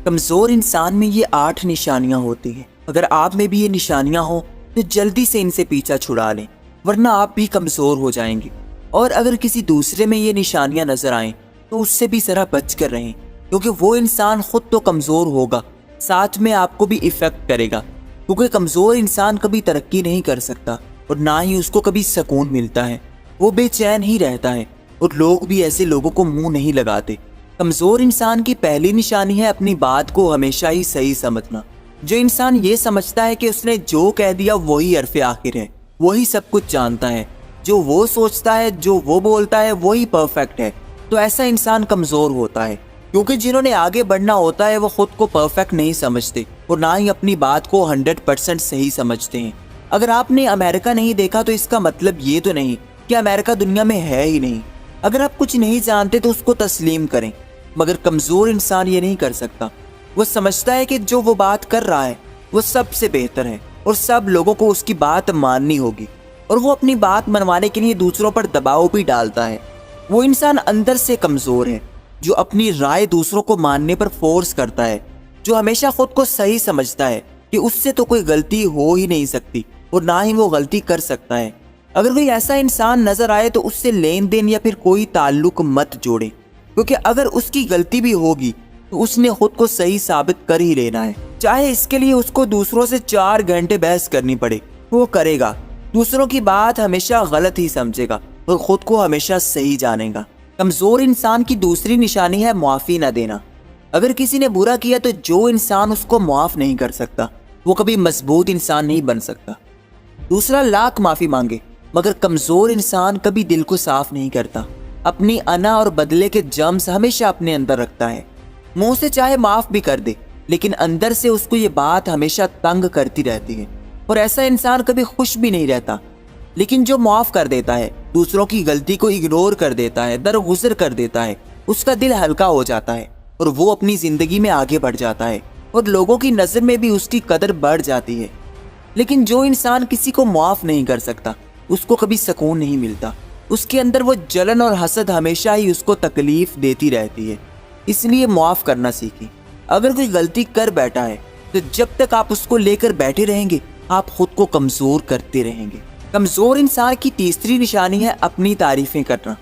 کمزور انسان میں یہ 8 نشانیاں ہوتی ہیں۔ اگر آپ میں بھی یہ نشانیاں ہوں تو جلدی سے ان سے پیچھا چھڑا لیں، ورنہ آپ بھی کمزور ہو جائیں گے۔ اور اگر کسی دوسرے میں یہ نشانیاں نظر آئیں تو اس سے بھی ذرا بچ کر رہیں، کیونکہ وہ انسان خود تو کمزور ہوگا، ساتھ میں آپ کو بھی افیکٹ کرے گا، کیونکہ کمزور انسان کبھی ترقی نہیں کر سکتا اور نہ ہی اس کو کبھی سکون ملتا ہے، وہ بے چین ہی رہتا ہے، اور لوگ بھی ایسے لوگوں کو منہ نہیں لگاتے۔ کمزور انسان کی پہلی نشانی ہے اپنی بات کو ہمیشہ ہی صحیح سمجھنا۔ جو انسان یہ سمجھتا ہے کہ اس نے جو کہہ دیا وہی حرف آخر ہے، وہی سب کچھ جانتا ہے، جو وہ سوچتا ہے، جو وہ بولتا ہے وہی پرفیکٹ ہے، تو ایسا انسان کمزور ہوتا ہے، کیونکہ جنہوں نے آگے بڑھنا ہوتا ہے وہ خود کو پرفیکٹ نہیں سمجھتے اور نہ ہی اپنی بات کو 100% صحیح سمجھتے ہیں۔ اگر آپ نے امریکہ نہیں دیکھا تو اس کا مطلب یہ تو نہیں کہ امریکہ دنیا میں ہے ہی نہیں۔ اگر آپ کچھ نہیں جانتے تو اس کو تسلیم کریں، مگر کمزور انسان یہ نہیں کر سکتا۔ وہ سمجھتا ہے کہ جو وہ بات کر رہا ہے وہ سب سے بہتر ہے اور سب لوگوں کو اس کی بات ماننی ہوگی، اور وہ اپنی بات منوانے کے لیے دوسروں پر دباؤ بھی ڈالتا ہے۔ وہ انسان اندر سے کمزور ہے جو اپنی رائے دوسروں کو ماننے پر فورس کرتا ہے، جو ہمیشہ خود کو صحیح سمجھتا ہے کہ اس سے تو کوئی غلطی ہو ہی نہیں سکتی اور نہ ہی وہ غلطی کر سکتا ہے۔ اگر کوئی ایسا انسان نظر آئے تو اس سے لین دین یا پھر کوئی تعلق مت جوڑیں، کیونکہ اگر اس کی غلطی بھی ہوگی تو اس نے خود کو صحیح ثابت کر ہی لینا ہے، چاہے اس کے لیے اس کو دوسروں سے 4 گھنٹے بحث کرنی پڑے، وہ کرے گا۔ دوسروں کی بات ہمیشہ غلط ہی سمجھے گا اور خود کو ہمیشہ صحیح جانے گا۔ کمزور انسان کی دوسری نشانی ہے معافی نہ دینا۔ اگر کسی نے برا کیا تو جو انسان اس کو معاف نہیں کر سکتا وہ کبھی مضبوط انسان نہیں بن سکتا۔ دوسرا، لاکھ معافی مانگے مگر کمزور انسان کبھی دل کو صاف نہیں کرتا، اپنی انا اور بدلے کے جرمز ہمیشہ اپنے اندر رکھتا ہے۔ منہ سے چاہے معاف بھی کر دے لیکن اندر سے اس کو یہ بات ہمیشہ تنگ کرتی رہتی ہے، اور ایسا انسان کبھی خوش بھی نہیں رہتا۔ لیکن جو معاف کر دیتا ہے، دوسروں کی غلطی کو اگنور کر دیتا ہے، درگزر کر دیتا ہے، اس کا دل ہلکا ہو جاتا ہے اور وہ اپنی زندگی میں آگے بڑھ جاتا ہے اور لوگوں کی نظر میں بھی اس کی قدر بڑھ جاتی ہے۔ لیکن جو انسان کسی کو معاف نہیں کر سکتا اس کو کبھی سکون نہیں ملتا، اس کے اندر وہ جلن اور حسد ہمیشہ ہی اس کو تکلیف دیتی رہتی ہے۔ اس لیے معاف کرنا سیکھیں۔ اگر کوئی غلطی کر بیٹھا ہے تو جب تک آپ اس کو لے کر بیٹھے رہیں گے آپ خود کو کمزور کرتے رہیں گے۔ کمزور انسان کی تیسری نشانی ہے اپنی تعریفیں کرنا۔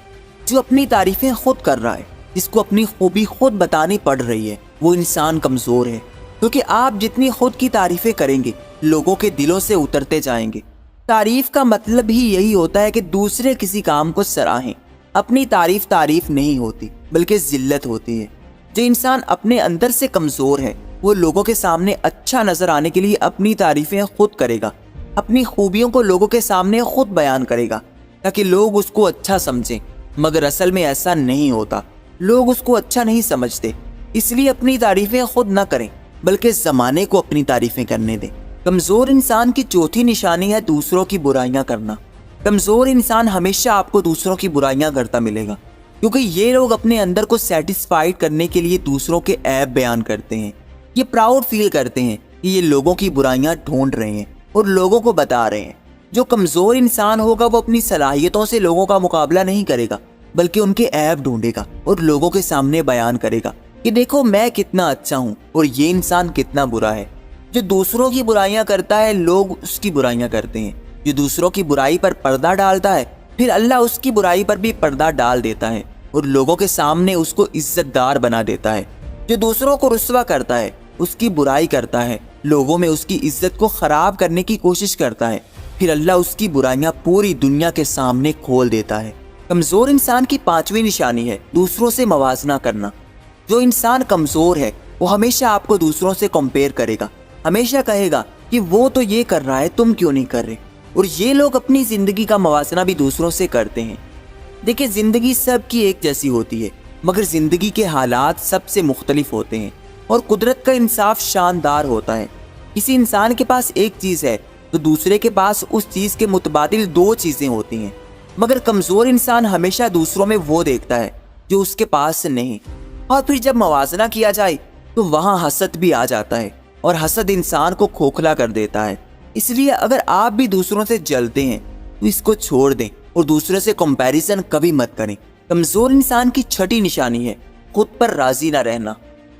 جو اپنی تعریفیں خود کر رہا ہے، جس کو اپنی خوبی خود بتانی پڑ رہی ہے، وہ انسان کمزور ہے، کیونکہ آپ جتنی خود کی تعریفیں کریں گے لوگوں کے دلوں سے اترتے جائیں گے۔ تعریف کا مطلب ہی یہی ہوتا ہے کہ دوسرے کسی کام کو سراہیں۔ اپنی تعریف نہیں ہوتی بلکہ ذلت ہوتی ہے۔ جو انسان اپنے اندر سے کمزور ہے وہ لوگوں کے سامنے اچھا نظر آنے کے لیے اپنی تعریفیں خود کرے گا، اپنی خوبیوں کو لوگوں کے سامنے خود بیان کرے گا تاکہ لوگ اس کو اچھا سمجھیں، مگر اصل میں ایسا نہیں ہوتا۔ لوگ اس کو اچھا نہیں سمجھتے، اس لیے اپنی تعریفیں خود نہ کریں بلکہ زمانے کو اپنی تعریفیں کرنے دیں۔ کمزور انسان کی چوتھی نشانی ہے دوسروں کی برائیاں کرنا۔ کمزور انسان ہمیشہ آپ کو دوسروں کی برائیاں کرتا ملے گا، کیونکہ یہ لوگ اپنے اندر کو سیٹسفائیڈ کرنے کے لیے دوسروں کے عیب بیان کرتے ہیں۔ یہ پراؤڈ فیل کرتے ہیں کہ یہ لوگوں کی برائیاں ڈھونڈ رہے ہیں اور لوگوں کو بتا رہے ہیں۔ جو کمزور انسان ہوگا وہ اپنی صلاحیتوں سے لوگوں کا مقابلہ نہیں کرے گا بلکہ ان کے عیب ڈھونڈے گا اور لوگوں کے سامنے بیان کرے گا کہ دیکھو میں کتنا اچھا ہوں اور یہ انسان کتنا برا ہے۔ جو دوسروں کی برائیاں کرتا ہے لوگ اس کی برائیاں کرتے ہیں۔ جو دوسروں کی برائی پر پردہ ڈالتا ہے پھر اللہ اس کی برائی پر بھی پردہ ڈال دیتا ہے اور لوگوں کے سامنے اس کو عزت دار بنا دیتا ہے۔ جو دوسروں کو رسوا کرتا ہے، اس کی برائی کرتا ہے، لوگوں میں اس کی عزت کو خراب کرنے کی کوشش کرتا ہے، پھر اللہ اس کی برائیاں پوری دنیا کے سامنے کھول دیتا ہے۔ کمزور انسان کی پانچویں نشانی ہے دوسروں سے موازنہ کرنا۔ جو انسان کمزور ہے وہ ہمیشہ آپ کو دوسروں سے کمپیئر کرے گا، ہمیشہ کہے گا کہ وہ تو یہ کر رہا ہے تم کیوں نہیں کر رہے، اور یہ لوگ اپنی زندگی کا موازنہ بھی دوسروں سے کرتے ہیں۔ دیکھیں، زندگی سب کی ایک جیسی ہوتی ہے مگر زندگی کے حالات سب سے مختلف ہوتے ہیں اور قدرت کا انصاف شاندار ہوتا ہے۔ کسی انسان کے پاس ایک چیز ہے تو دوسرے کے پاس اس چیز کے متبادل 2 چیزیں ہوتی ہیں، مگر کمزور انسان ہمیشہ دوسروں میں وہ دیکھتا ہے جو اس کے پاس نہیں، اور پھر جب موازنہ کیا جائے تو وہاں حسد بھی آ جاتا ہے اور حسد انسان کو کھوکھلا کر دیتا ہے۔ اس لیے اگر آپ بھی دوسروں سے جلتے ہیں تو اس کو چھوڑ دیں اور دوسرے سے کمپیریزن کبھی مت کریں۔ کمزور انسان کی چھٹی نشانی ہے خود پر راضی نہ رہنا۔